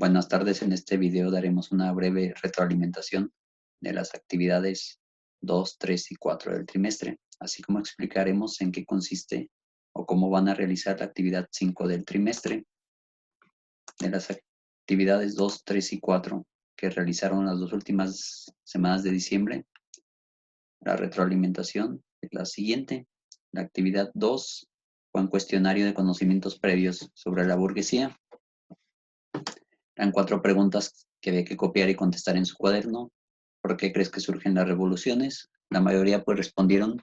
Buenas tardes, en este video daremos una breve retroalimentación de las actividades 2, 3 y 4 del trimestre, así como explicaremos en qué consiste o cómo van a realizar la actividad 5 del trimestre. De las actividades 2, 3 y 4 que realizaron las dos últimas semanas de diciembre, la retroalimentación es la siguiente. La actividad 2 fue un cuestionario de conocimientos previos sobre la burguesía. Eran 4 preguntas que había que copiar y contestar en su cuaderno. ¿Por qué crees que surgen las revoluciones? La mayoría pues respondieron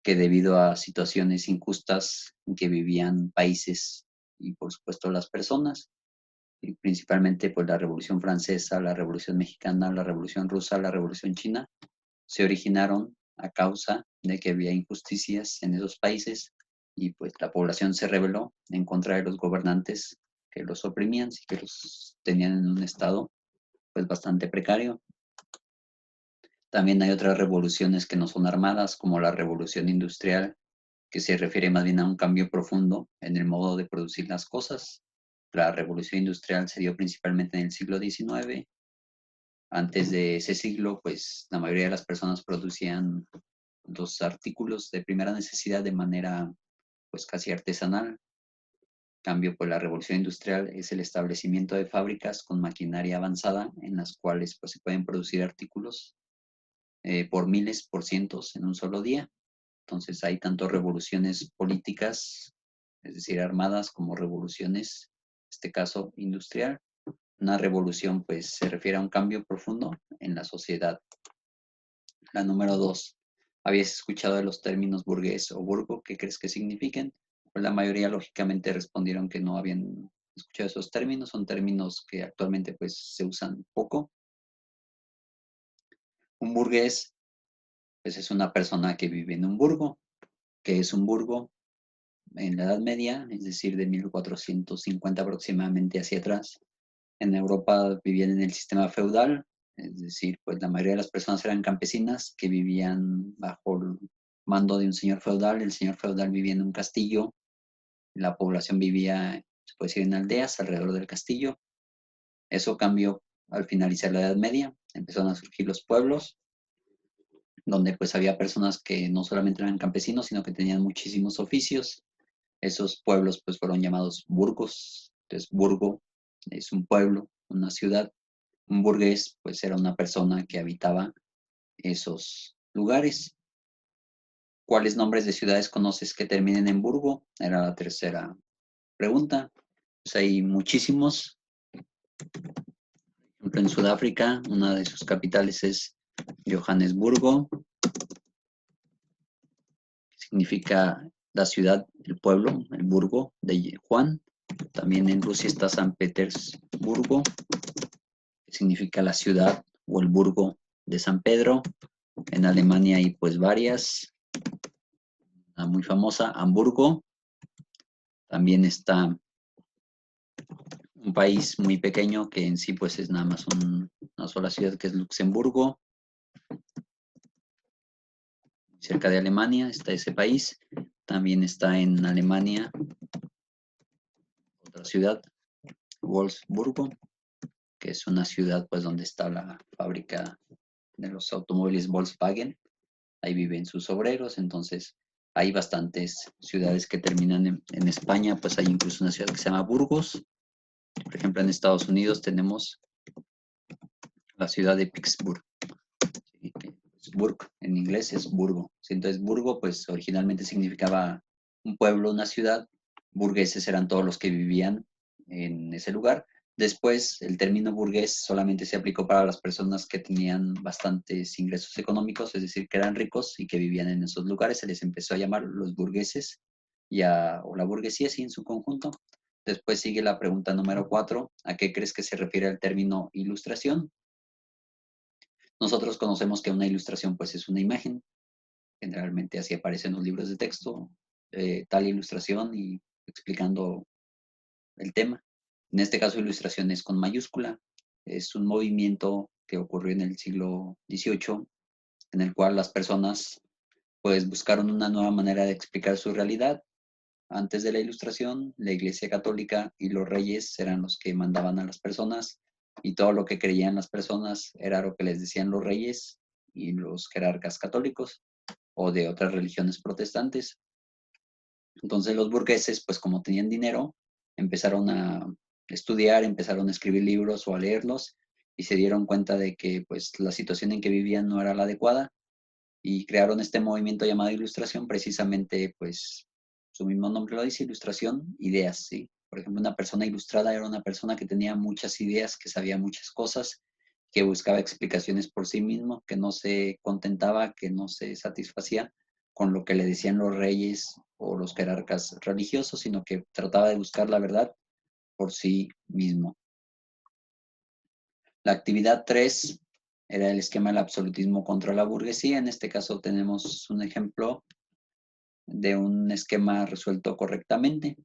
que debido a situaciones injustas en que vivían países y por supuesto las personas, y principalmente pues la Revolución Francesa, la Revolución Mexicana, la Revolución Rusa, la Revolución China, se originaron a causa de que había injusticias en esos países y pues la población se rebeló en contra de los gobernantes que los oprimían y que los tenían en un estado pues bastante precario. También hay otras revoluciones que no son armadas, como la revolución industrial, que se refiere más bien a un cambio profundo en el modo de producir las cosas. La revolución industrial se dio principalmente en el siglo XIX. Antes de ese siglo, pues la mayoría de las personas producían los artículos de primera necesidad de manera pues casi artesanal. En cambio, pues la revolución industrial es el establecimiento de fábricas con maquinaria avanzada en las cuales pues se pueden producir artículos por miles, por cientos en un solo día. Entonces hay tanto revoluciones políticas, es decir, armadas, como revoluciones, en este caso industrial. Una revolución pues se refiere a un cambio profundo en la sociedad. La número 2. ¿Habías escuchado de los términos burgués o burgo? ¿Qué crees que signifiquen? Pues la mayoría lógicamente respondieron que no habían escuchado esos términos. Son términos que actualmente pues se usan poco. Un burgués pues es una persona que vive en un burgo. ¿Qué es un burgo? En la Edad Media, es decir, de 1450 aproximadamente hacia atrás, en Europa vivían en el sistema feudal, es decir, pues la mayoría de las personas eran campesinas que vivían bajo el mando de un señor feudal. El señor feudal vivía en un castillo, la población vivía, se puede decir, en aldeas alrededor del castillo. Eso cambió al finalizar la Edad Media, empezaron a surgir los pueblos, donde pues había personas que no solamente eran campesinos, sino que tenían muchísimos oficios. Esos pueblos pues fueron llamados burgos. Entonces, burgo es un pueblo, una ciudad. Un burgués pues era una persona que habitaba esos lugares. ¿Cuáles nombres de ciudades conoces que terminen en burgo? Era la tercera pregunta. Pues hay muchísimos. Por ejemplo, en Sudáfrica, una de sus capitales es Johannesburgo, que significa la ciudad, el pueblo, el burgo de Juan. También en Rusia está San Petersburgo, que significa la ciudad o el burgo de San Pedro. En Alemania hay pues varias. Una muy famosa, Hamburgo. También está un país muy pequeño que en sí pues es nada más una sola ciudad, que es Luxemburgo. Cerca de Alemania está ese país. También está en Alemania otra ciudad, Wolfsburgo, que es una ciudad pues donde está la fábrica de los automóviles Volkswagen. Ahí viven sus obreros. Entonces hay bastantes ciudades que terminan en España, pues hay incluso una ciudad que se llama Burgos. Por ejemplo, en Estados Unidos tenemos la ciudad de Pittsburgh. ¿Sí? Burg en inglés es Burgo. ¿Sí? Entonces, Burgo, pues originalmente significaba un pueblo, una ciudad. Burgueses eran todos los que vivían en ese lugar. Después, el término burgués solamente se aplicó para las personas que tenían bastantes ingresos económicos, es decir, que eran ricos y que vivían en esos lugares. Se les empezó a llamar los burgueses o la burguesía, sí, en su conjunto. Después sigue la pregunta número 4. ¿A qué crees que se refiere el término ilustración? Nosotros conocemos que una ilustración pues es una imagen. Generalmente así aparece en los libros de texto, tal ilustración y explicando el tema. En este caso, ilustración es con mayúscula. Es un movimiento que ocurrió en el siglo XVIII, en el cual las personas pues buscaron una nueva manera de explicar su realidad. Antes de la Ilustración, la Iglesia Católica y los reyes eran los que mandaban a las personas y todo lo que creían las personas era lo que les decían los reyes y los jerarcas católicos o de otras religiones protestantes. Entonces los burgueses, pues como tenían dinero, empezaron a estudiar, empezaron a escribir libros o a leerlos y se dieron cuenta de que pues la situación en que vivían no era la adecuada y crearon este movimiento llamado Ilustración, precisamente pues su mismo nombre lo dice, ilustración, ideas, ¿sí? Por ejemplo, una persona ilustrada era una persona que tenía muchas ideas, que sabía muchas cosas, que buscaba explicaciones por sí mismo, que no se contentaba, que no se satisfacía con lo que le decían los reyes o los jerarcas religiosos, sino que trataba de buscar la verdad por sí mismo. La actividad 3 era el esquema del absolutismo contra la burguesía. En este caso tenemos un ejemplo de un esquema resuelto correctamente.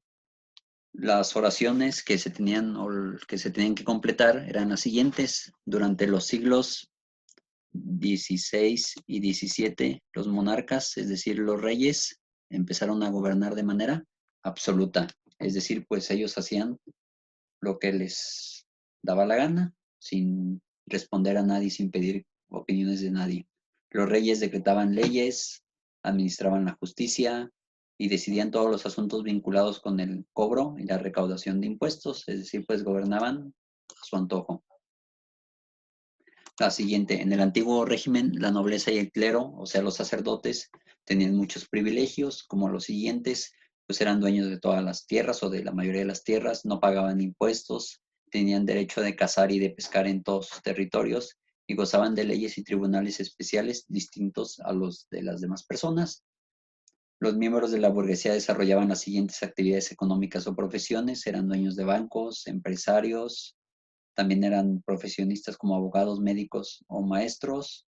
Las oraciones que se tenían o que se tenían que completar eran las siguientes. Durante los siglos 16 y 17, los monarcas, es decir, los reyes, empezaron a gobernar de manera absoluta. Es decir, pues ellos hacían lo que les daba la gana, sin responder a nadie, sin pedir opiniones de nadie. Los reyes decretaban leyes, administraban la justicia y decidían todos los asuntos vinculados con el cobro y la recaudación de impuestos, es decir, pues gobernaban a su antojo. La siguiente, en el antiguo régimen, la nobleza y el clero, o sea, los sacerdotes, tenían muchos privilegios, como los siguientes, pues eran dueños de todas las tierras o de la mayoría de las tierras, no pagaban impuestos, tenían derecho de cazar y de pescar en todos sus territorios y gozaban de leyes y tribunales especiales distintos a los de las demás personas. Los miembros de la burguesía desarrollaban las siguientes actividades económicas o profesiones, eran dueños de bancos, empresarios, también eran profesionistas como abogados, médicos o maestros,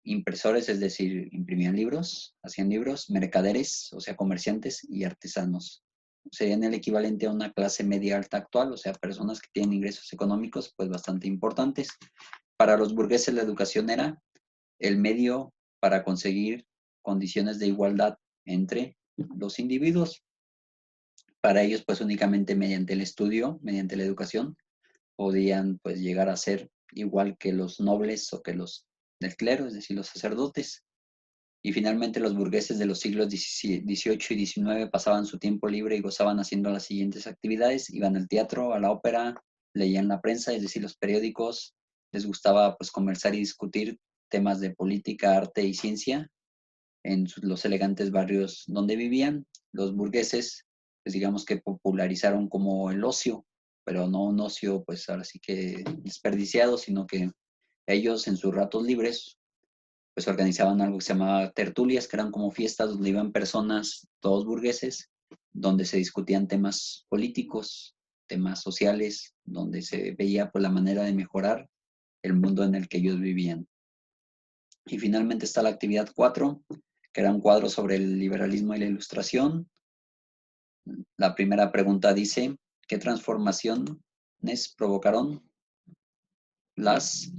impresores, es decir, imprimían libros, hacían libros, mercaderes, o sea, comerciantes y artesanos. Serían el equivalente a una clase media alta actual, o sea, personas que tienen ingresos económicos pues bastante importantes. Para los burgueses la educación era el medio para conseguir condiciones de igualdad entre los individuos. Para ellos pues únicamente mediante el estudio, mediante la educación, podían pues llegar a ser igual que los nobles o que los del clero, es decir, los sacerdotes. Y finalmente los burgueses de los siglos XVIII y XIX pasaban su tiempo libre y gozaban haciendo las siguientes actividades. Iban al teatro, a la ópera, leían la prensa, es decir, los periódicos. Les gustaba pues conversar y discutir temas de política, arte y ciencia en los elegantes barrios donde vivían. Los burgueses, pues digamos que popularizaron como el ocio, pero no un ocio pues ahora sí que desperdiciado, sino que ellos en sus ratos libres pues organizaban algo que se llamaba tertulias, que eran como fiestas donde iban personas, todos burgueses, donde se discutían temas políticos, temas sociales, donde se veía pues la manera de mejorar el mundo en el que ellos vivían. Y finalmente está la actividad 4, que era un cuadro sobre el liberalismo y la ilustración. La primera pregunta dice, ¿qué transformaciones provocaron las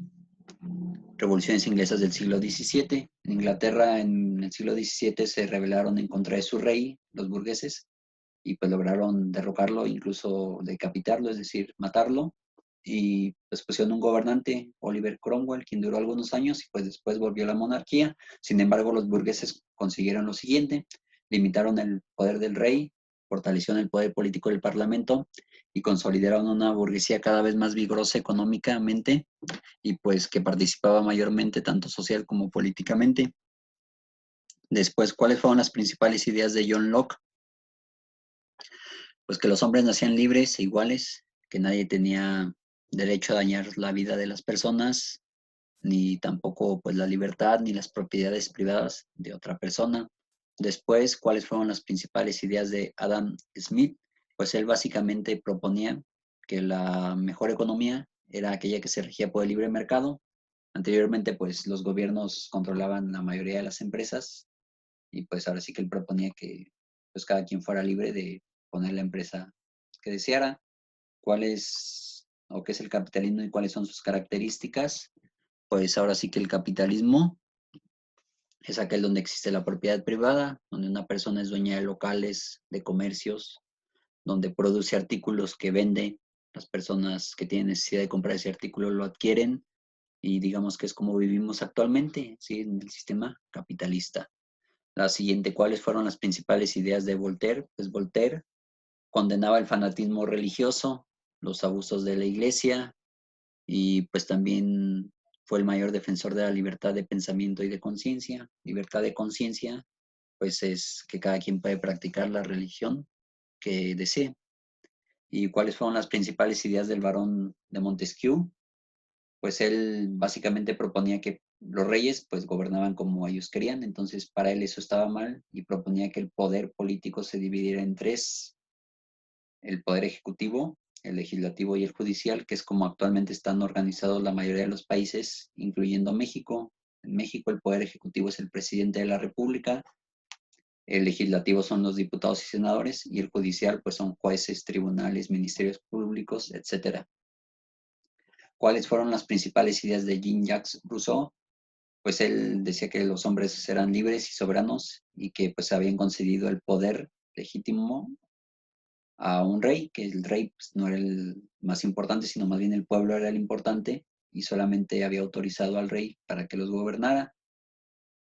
revoluciones inglesas del siglo XVII? En Inglaterra, en el siglo XVII, se rebelaron en contra de su rey, los burgueses, y pues lograron derrocarlo, incluso decapitarlo, es decir, matarlo. Y pues pusieron un gobernante, Oliver Cromwell, quien duró algunos años y pues después volvió a la monarquía. Sin embargo, los burgueses consiguieron lo siguiente, limitaron el poder del rey, fortalecieron el poder político del parlamento y consolidaron una burguesía cada vez más vigorosa económicamente y pues que participaba mayormente tanto social como políticamente. Después, ¿cuáles fueron las principales ideas de John Locke? Pues que los hombres nacían libres e iguales, que nadie tenía derecho a dañar la vida de las personas, ni tampoco pues la libertad ni las propiedades privadas de otra persona. Después, ¿cuáles fueron las principales ideas de Adam Smith? Pues él básicamente proponía que la mejor economía era aquella que se regía por el libre mercado. Anteriormente, pues los gobiernos controlaban la mayoría de las empresas y pues ahora sí que él proponía que pues cada quien fuera libre de poner la empresa que deseara. ¿Cuál es o qué es el capitalismo y cuáles son sus características? Pues ahora sí que el capitalismo Es aquel donde existe la propiedad privada, donde una persona es dueña de locales, de comercios, donde produce artículos que vende, las personas que tienen necesidad de comprar ese artículo lo adquieren y digamos que es como vivimos actualmente, ¿sí? En el sistema capitalista. La siguiente, ¿cuáles fueron las principales ideas de Voltaire? Pues Voltaire condenaba el fanatismo religioso, los abusos de la iglesia y pues también fue el mayor defensor de la libertad de pensamiento y de conciencia. Libertad de conciencia, pues es que cada quien puede practicar la religión que desee. ¿Y cuáles fueron las principales ideas del barón de Montesquieu? Pues él básicamente proponía que los reyes pues gobernaban como ellos querían, entonces para él eso estaba mal y proponía que el poder político se dividiera en tres: el poder ejecutivo, el legislativo y el judicial, que es como actualmente están organizados la mayoría de los países, incluyendo México. En México el poder ejecutivo es el presidente de la República, el legislativo son los diputados y senadores y el judicial pues son jueces, tribunales, ministerios públicos, etcétera. ¿Cuáles fueron las principales ideas de Jean-Jacques Rousseau? Pues él decía que los hombres eran libres y soberanos y que pues habían concedido el poder legítimo a un rey, que el rey pues, no era el más importante, sino más bien el pueblo era el importante y solamente había autorizado al rey para que los gobernara.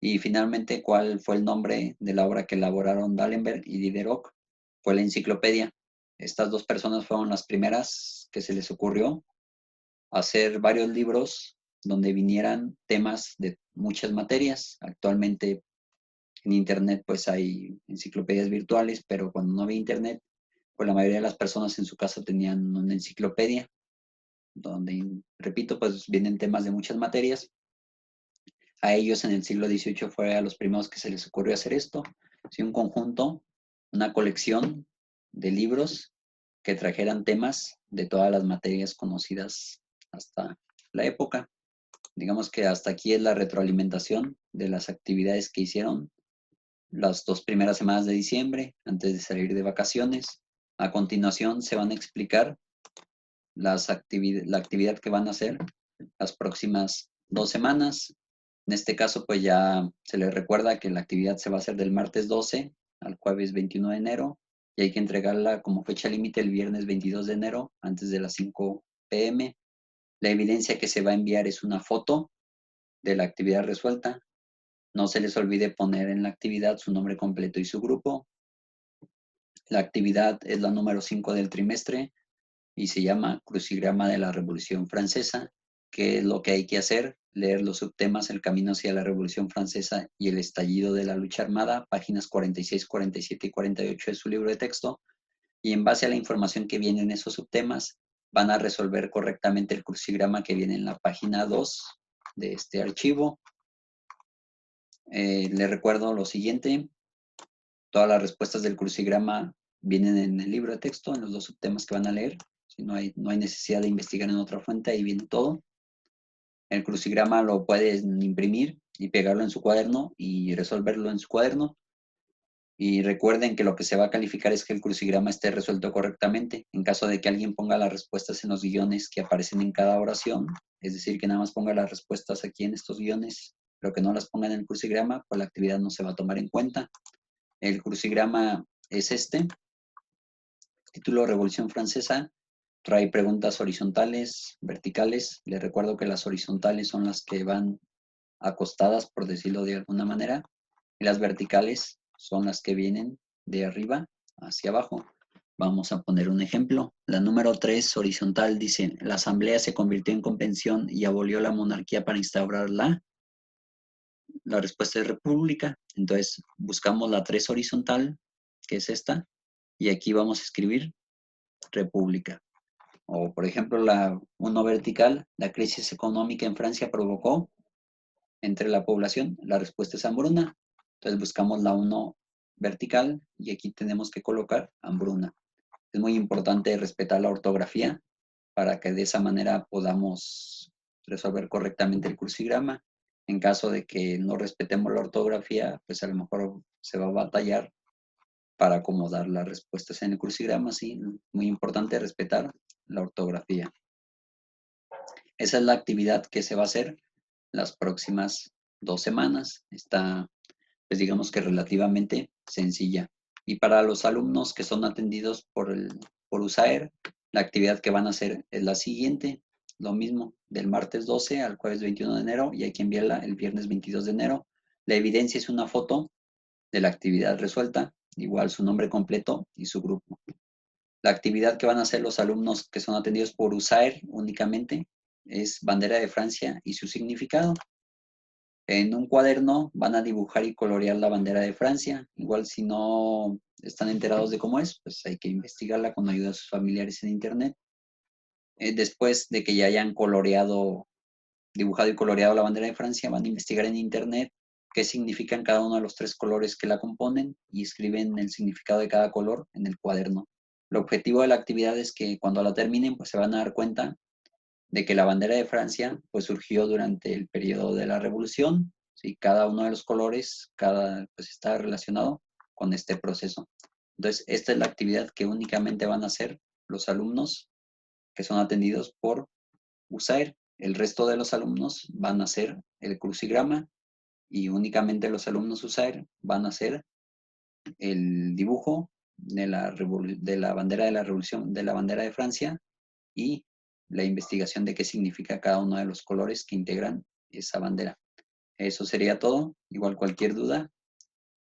Y finalmente, ¿cuál fue el nombre de la obra que elaboraron D'Alembert y Diderot? Fue la enciclopedia. Estas dos personas fueron las primeras que se les ocurrió hacer varios libros donde vinieran temas de muchas materias. Actualmente en Internet pues hay enciclopedias virtuales, pero cuando no había Internet, pues la mayoría de las personas en su casa tenían una enciclopedia, donde, repito, pues vienen temas de muchas materias. A ellos en el siglo XVIII fue a los primeros que se les ocurrió hacer esto, sí, un conjunto, una colección de libros que trajeran temas de todas las materias conocidas hasta la época. Digamos que hasta aquí es la retroalimentación de las actividades que hicieron las 2 primeras semanas de diciembre antes de salir de vacaciones. A continuación se van a explicar la actividad que van a hacer las próximas 2 semanas. En este caso, pues ya se les recuerda que la actividad se va a hacer del martes 12 al jueves 21 de enero y hay que entregarla como fecha límite el viernes 22 de enero antes de las 5 p.m. La evidencia que se va a enviar es una foto de la actividad resuelta. No se les olvide poner en la actividad su nombre completo y su grupo. La actividad es la número 5 del trimestre y se llama Crucigrama de la Revolución Francesa. ¿Qué es lo que hay que hacer? Leer los subtemas El camino hacia la Revolución Francesa y el estallido de la lucha armada, páginas 46, 47 y 48 de su libro de texto. Y en base a la información que viene en esos subtemas, van a resolver correctamente el crucigrama que viene en la página 2 de este archivo. Les recuerdo lo siguiente: todas las respuestas del crucigrama vienen en el libro de texto, en los dos subtemas que van a leer. Si no hay necesidad de investigar en otra fuente, ahí viene todo. El crucigrama lo pueden imprimir y pegarlo en su cuaderno y resolverlo en su cuaderno. Y recuerden que lo que se va a calificar es que el crucigrama esté resuelto correctamente. En caso de que alguien ponga las respuestas en los guiones que aparecen en cada oración, es decir, que nada más ponga las respuestas aquí en estos guiones, pero que no las ponga en el crucigrama, pues la actividad no se va a tomar en cuenta. El crucigrama es este: título Revolución Francesa, trae preguntas horizontales, verticales. Les recuerdo que las horizontales son las que van acostadas, por decirlo de alguna manera, y las verticales son las que vienen de arriba hacia abajo. Vamos a poner un ejemplo. La número 3, horizontal, dice: la asamblea se convirtió en convención y abolió la monarquía para instaurar la respuesta es república. Entonces buscamos la 3 horizontal, que es esta, y aquí vamos a escribir república. O, por ejemplo, la 1 vertical, la crisis económica en Francia provocó entre la población, la respuesta es hambruna. Entonces buscamos la 1 vertical y aquí tenemos que colocar hambruna. Es muy importante respetar la ortografía para que de esa manera podamos resolver correctamente el crucigrama. En caso de que no respetemos la ortografía, pues a lo mejor se va a batallar para acomodar las respuestas en el crucigrama. Sí, muy importante respetar la ortografía. Esa es la actividad que se va a hacer las próximas 2 semanas. Está, pues digamos que relativamente sencilla. Y para los alumnos que son atendidos por USAER, la actividad que van a hacer es la siguiente. Lo mismo, del martes 12 al jueves 21 de enero, y hay que enviarla el viernes 22 de enero. La evidencia es una foto de la actividad resuelta, igual su nombre completo y su grupo. La actividad que van a hacer los alumnos que son atendidos por USAER únicamente es bandera de Francia y su significado. En un cuaderno van a dibujar y colorear la bandera de Francia. Igual si no están enterados de cómo es, pues hay que investigarla con ayuda de sus familiares en internet. Después de que ya hayan dibujado y coloreado la bandera de Francia, van a investigar en internet qué significan cada uno de los 3 colores que la componen y escriben el significado de cada color en el cuaderno. El objetivo de la actividad es que cuando la terminen, pues se van a dar cuenta de que la bandera de Francia pues surgió durante el periodo de la Revolución, ¿sí? Cada uno de los colores, pues está relacionado con este proceso. Entonces, esta es la actividad que únicamente van a hacer los alumnos que son atendidos por USAER. El resto de los alumnos van a hacer el crucigrama y únicamente los alumnos USAER van a hacer el dibujo de la bandera de la Revolución, de la bandera de Francia, y la investigación de qué significa cada uno de los colores que integran esa bandera. Eso sería todo. Igual cualquier duda,